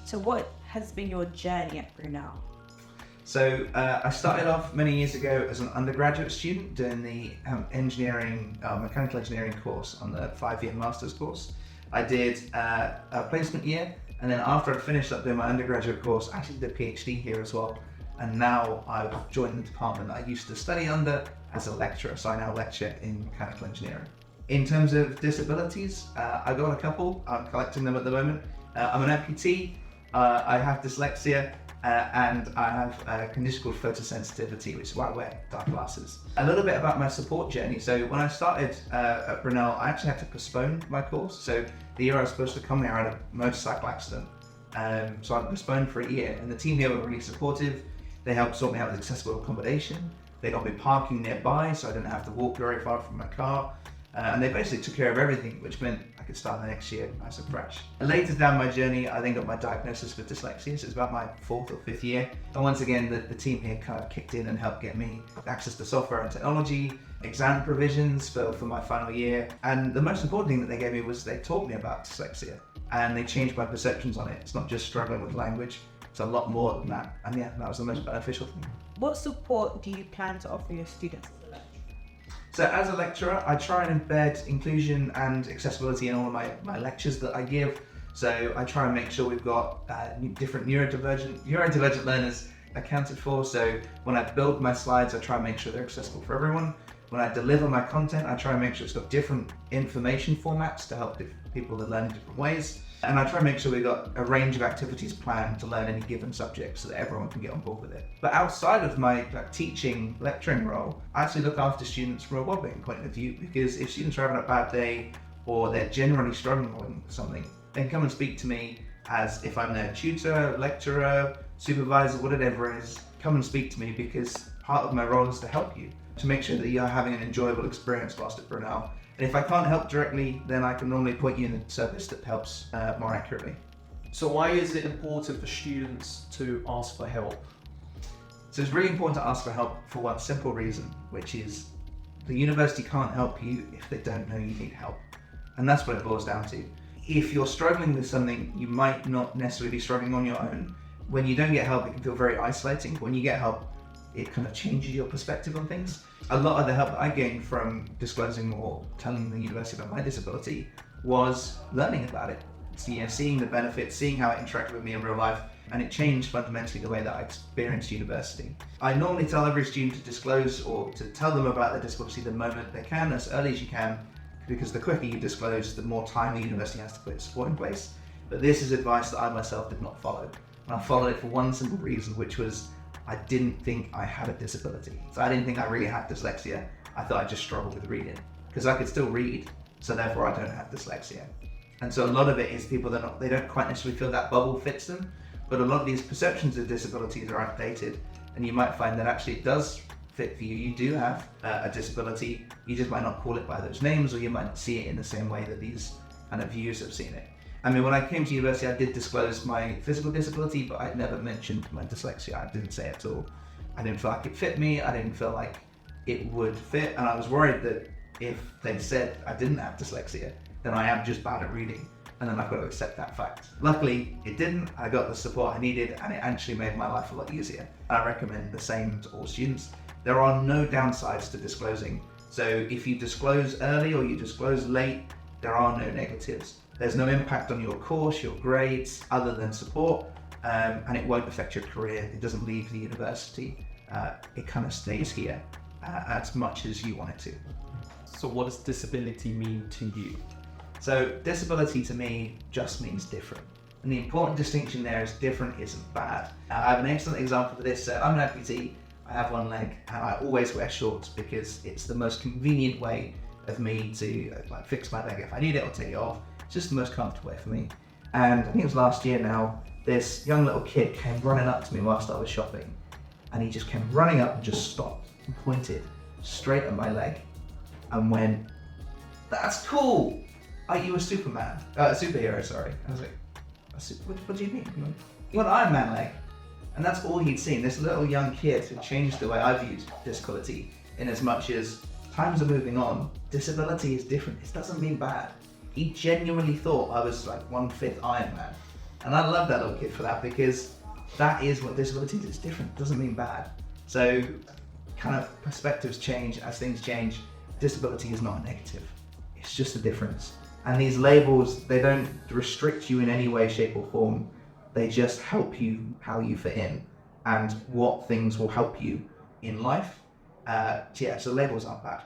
So what has been your journey at Brunel? So I started off many years ago as an undergraduate student doing the mechanical engineering course on the 5-year master's course. I did a placement year, and then after I finished up doing my undergraduate course, I actually did a PhD here as well. And now I've joined the department I used to study under as a lecturer, so I now lecture in mechanical engineering. In terms of disabilities, I've got a couple. I'm collecting them at the moment. I'm an amputee, I have dyslexia, and I have a condition called photosensitivity, which is why I wear dark glasses. A little bit about my support journey. So when I started at Brunel, I actually had to postpone my course. So the year I was supposed to come here, I had a motorcycle accident. So I postponed for a year, and the team here were really supportive. They helped sort me out with accessible accommodation. They got me parking nearby, so I didn't have to walk very far from my car. And they basically took care of everything, which meant I could start the next year nice and fresh. Later down my journey, I then got my diagnosis for dyslexia, so it's about my 4th or 5th year. And once again, the team here kind of kicked in and helped get me access to software and technology, exam provisions for my final year. And the most important thing that they gave me was they taught me about dyslexia, and they changed my perceptions on it. It's not just struggling with language, it's a lot more than that. And yeah, that was the most beneficial thing. What support do you plan to offer your students? So as a lecturer, I try and embed inclusion and accessibility in all of my lectures that I give. So I try and make sure we've got different neurodivergent learners accounted for. So when I build my slides, I try and make sure they're accessible for everyone. When I deliver my content, I try and make sure it's got different information formats to help people that learn in different ways. And I try and make sure we've got a range of activities planned to learn any given subject so that everyone can get on board with it. But outside of my teaching, lecturing role, I actually look after students from a wellbeing point of view, because if students are having a bad day or they're generally struggling with something, then come and speak to me as if I'm their tutor, lecturer, supervisor, whatever it is. Come and speak to me, because part of my role is to help you, to make sure that you're having an enjoyable experience whilst at Brunel. And if I can't help directly, then I can normally point you in a service that helps more accurately. So why is it important for students to ask for help? So it's really important to ask for help for one simple reason, which is the university can't help you if they don't know you need help. And that's what it boils down to. If you're struggling with something, you might not necessarily be struggling on your own. When you don't get help, it can feel very isolating. When you get help, it kind of changes your perspective on things. A lot of the help that I gained from disclosing or telling the university about my disability was learning about it. So, seeing the benefits, seeing how it interacted with me in real life, and it changed fundamentally the way that I experienced university. I normally tell every student to disclose or to tell them about their disability the moment they can, as early as you can, because the quicker you disclose, the more time the university has to put support in place. But this is advice that I myself did not follow. And I followed it for one simple reason, which was I didn't think I had a disability. So I didn't think I really had dyslexia. I thought I just struggled with reading, because I could still read, so therefore I don't have dyslexia. And so a lot of it is people that they don't quite necessarily feel that bubble fits them, but a lot of these perceptions of disabilities are outdated, and you might find that actually it does fit for you. You do have a disability, you just might not call it by those names, or you might not see it in the same way that these kind of views have seen it. I mean, when I came to university, I did disclose my physical disability, but I never mentioned my dyslexia. I didn't say it at all. I didn't feel like it fit me. I didn't feel like it would fit. And I was worried that if they said I didn't have dyslexia, then I am just bad at reading. And then I've got to accept that fact. Luckily, it didn't. I got the support I needed, and it actually made my life a lot easier. I recommend the same to all students. There are no downsides to disclosing. So if you disclose early or you disclose late, there are no negatives. There's no impact on your course, your grades, other than support, and it won't affect your career. It doesn't leave the university. It kind of stays here as much as you want it to. So what does disability mean to you? So disability to me just means different. And the important distinction there is different isn't bad. I have an excellent example for this. I'm an amputee, I have one leg, and I always wear shorts because it's the most convenient way of me to fix my leg if I need it or take it off. It's just the most comfortable way for me. And I think it was last year now, this young little kid came running up to me whilst I was shopping, and he just came running up and just stopped and pointed straight at my leg and went, "That's cool. Are you a Superman? A superhero, sorry." I was like, what do you mean? You want an Iron Man leg? And that's all he'd seen. This little young kid had changed the way I viewed disability, in as much as times are moving on, disability is different. It doesn't mean bad. He genuinely thought I was like 1/5 Iron Man. And I love that little kid for that, because that is what disability is. It's different, it doesn't mean bad. So kind of perspectives change as things change. Disability is not a negative, it's just a difference. And these labels, they don't restrict you in any way, shape or form. They just help you how you fit in and what things will help you in life. So labels aren't bad.